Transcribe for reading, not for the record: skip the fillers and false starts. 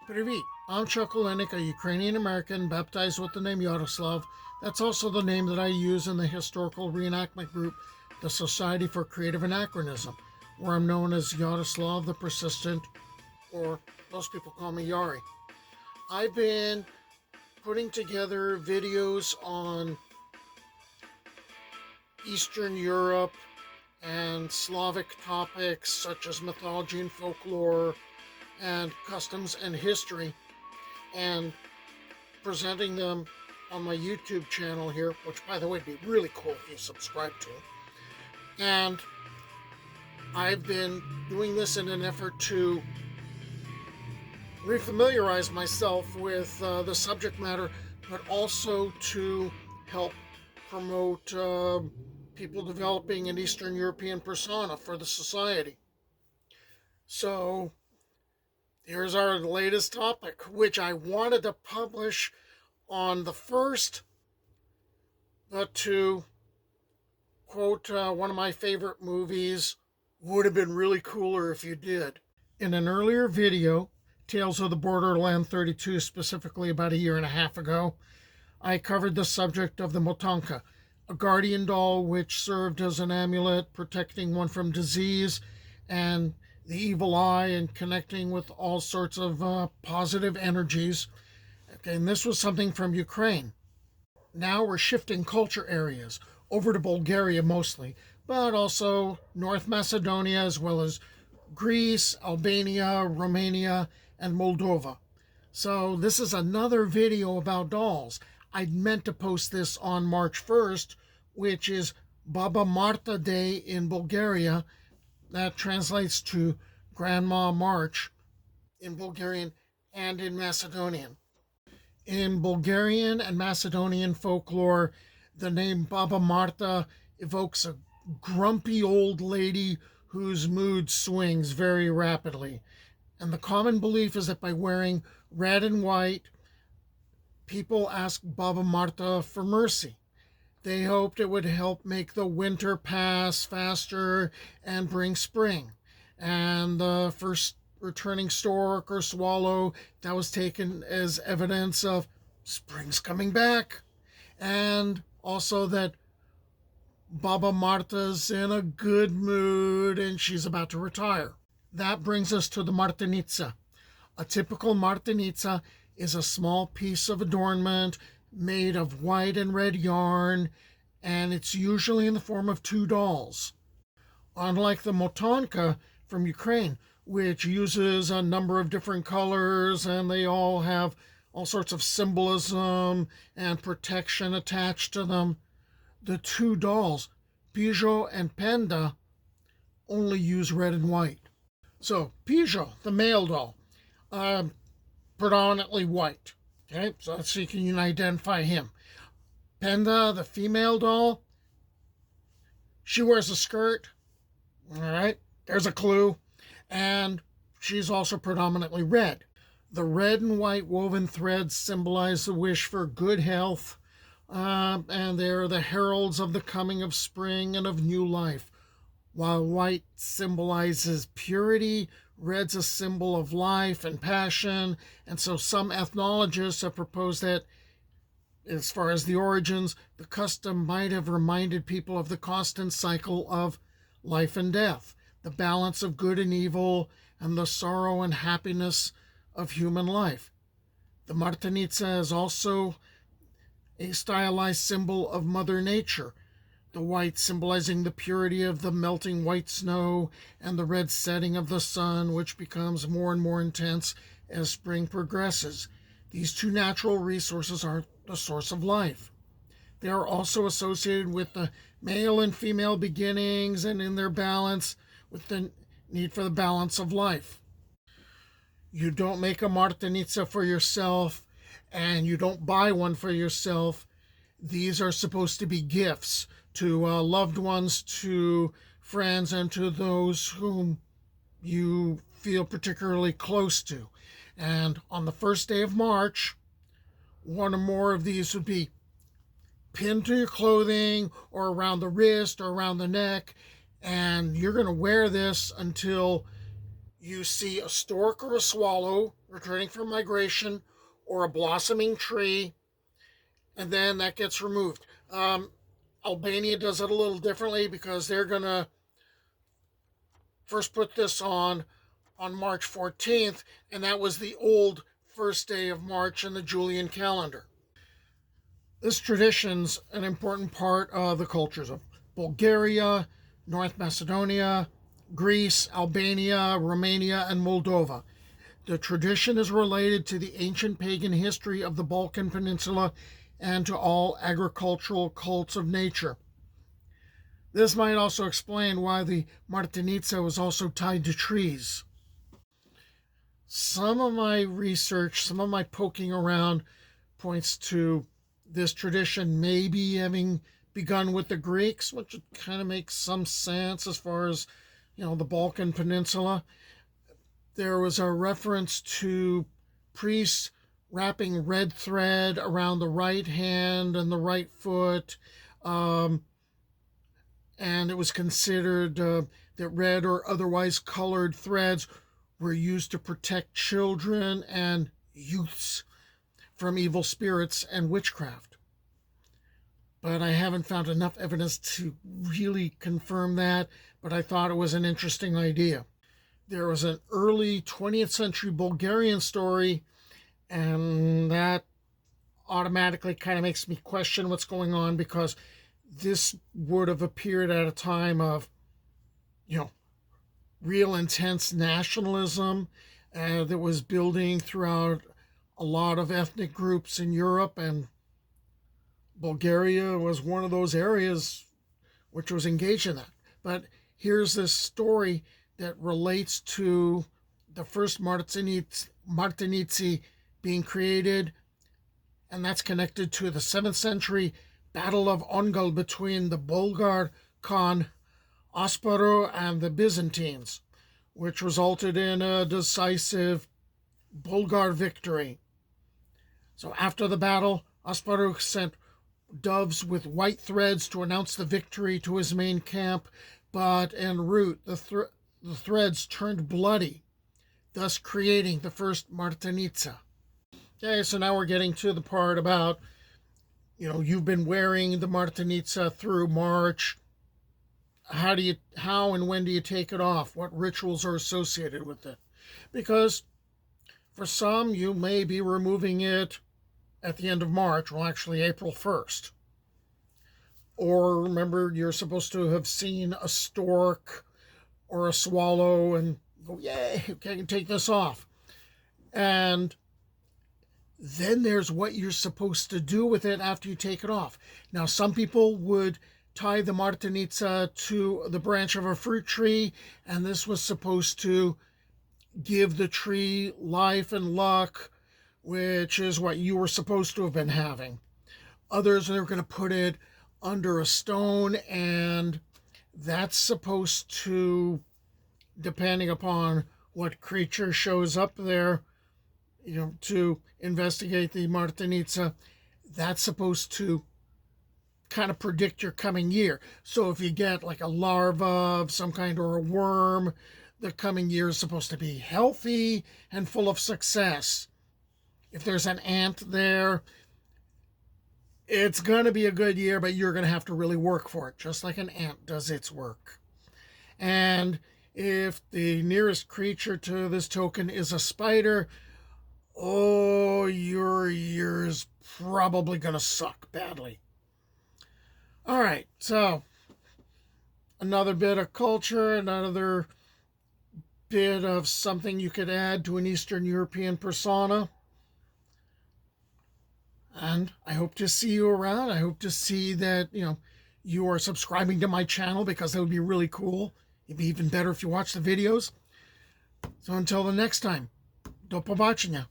Привіт, I'm Chuck Olenek, a Ukrainian-American baptized with the name Yaroslav. That's also the name that I use in the historical reenactment group, the Society for Creative Anachronism, where I'm known as Yaroslav the Persistent, or most people call me Yari. I've been putting together videos on Eastern Europe and Slavic topics such as mythology and folklore and customs and history, and presenting them on my YouTube channel here, which by the way would be really cool if you subscribe to. And I've been doing this in an effort to refamiliarize myself with the subject matter, but also to help promote people developing an Eastern European persona for the society. So here's our latest topic, which I wanted to publish on the 1st, but to quote one of my favorite movies, would have been really cooler if you did. In an earlier video, Tales of the Borderland 32, specifically about a year and a half ago, I covered the subject of the Motanka, a guardian doll which served as an amulet protecting one from disease and the evil eye and connecting with all sorts of positive energies. Okay, and this was something from Ukraine. Now we're shifting culture areas over to Bulgaria mostly, but also North Macedonia, as well as Greece, Albania, Romania, and Moldova. So this is another video about dolls. I meant to post this on March 1st, which is Baba Marta Day in Bulgaria. That translates to Grandma March in Bulgarian and in Macedonian. In Bulgarian and Macedonian folklore, the name Baba Marta evokes a grumpy old lady whose mood swings very rapidly. And the common belief is that by wearing red and white, people ask Baba Marta for mercy. They hoped it would help make the winter pass faster and bring spring. And the first returning stork or swallow, that was taken as evidence of spring's coming back. And also that Baba Marta's in a good mood and she's about to retire. That brings us to the Martenitsa. A typical Martenitsa is a small piece of adornment made of white and red yarn, and it's usually in the form of two dolls. Unlike the Motanka from Ukraine, which uses a number of different colors and they all have all sorts of symbolism and protection attached to them, the two dolls, Pijo and Penda, only use red and white. So Pijo, the male doll, predominantly white. Okay, so let's see, can you identify him? Penda, the female doll, she wears a skirt. All right, there's a clue. And she's also predominantly red. The red and white woven threads symbolize the wish for good health, and they're the heralds of the coming of spring and of new life. While white symbolizes purity, red's a symbol of life and passion, and so some ethnologists have proposed that, as far as the origins, the custom might have reminded people of the constant cycle of life and death, the balance of good and evil, and the sorrow and happiness of human life. The Martenitsa is also a stylized symbol of Mother Nature, the white symbolizing the purity of the melting white snow and the red setting of the sun, which becomes more and more intense as spring progresses. These two natural resources are the source of life. They are also associated with the male and female beginnings and in their balance with the need for the balance of life. You don't make a Martenitsa for yourself and you don't buy one for yourself. These are supposed to be gifts to loved ones, to friends, and to those whom you feel particularly close to. And on the first day of March, one or more of these would be pinned to your clothing or around the wrist or around the neck, and you're going to wear this until you see a stork or a swallow returning from migration, or a blossoming tree, and then that gets removed. Albania does it a little differently because they're going to first put this on March 14th, and that was the old first day of March in the Julian calendar. This tradition's an important part of the cultures of Bulgaria, North Macedonia, Greece, Albania, Romania, and Moldova. The tradition is related to the ancient pagan history of the Balkan Peninsula and to all agricultural cults of nature. This might also explain why the Martenitsa was also tied to trees. Some of my research, some of my poking around points to this tradition maybe having begun with the Greeks, which kind of makes some sense as far as, the Balkan Peninsula. There was a reference to priests wrapping red thread around the right hand and the right foot, and it was considered that red or otherwise colored threads were used to protect children and youths from evil spirits and witchcraft. But I haven't found enough evidence to really confirm that, but I thought it was an interesting idea. There was an early 20th century Bulgarian story, and that automatically kind of makes me question what's going on, because this would have appeared at a time of, real intense nationalism that was building throughout a lot of ethnic groups in Europe, and Bulgaria was one of those areas which was engaged in that. But here's this story that relates to the first Martenitsi being created, and that's connected to the 7th century Battle of Ongol between the Bulgar Khan Asparuh and the Byzantines, which resulted in a decisive Bulgar victory. So after the battle, Asparuh sent doves with white threads to announce the victory to his main camp, but en route the threads turned bloody, thus creating the first Martenitsa. Okay, so now we're getting to the part about, you've been wearing the Martenitsa through March. How and when do you take it off? What rituals are associated with it? Because for some, you may be removing it at the end of March, well, actually April 1st. Or remember, you're supposed to have seen a stork or a swallow and go, yay, okay, I can take this off. And then there's what you're supposed to do with it after you take it off. Now, some people would tie the Martenitsa to the branch of a fruit tree, and this was supposed to give the tree life and luck, which is what you were supposed to have been having. Others, they were going to put it under a stone, and that's supposed to, depending upon what creature shows up there, to investigate the Martenitsa, that's supposed to kind of predict your coming year. So if you get like a larva of some kind or a worm, the coming year is supposed to be healthy and full of success. If there's an ant there, it's going to be a good year, but you're going to have to really work for it, just like an ant does its work. And if the nearest creature to this token is a spider, your year's probably going to suck badly. All right, so another bit of culture, another bit of something you could add to an Eastern European persona. And I hope to see you around. I hope to see that, you are subscribing to my channel, because that would be really cool. It'd be even better if you watch the videos. So until the next time, do pobacenia.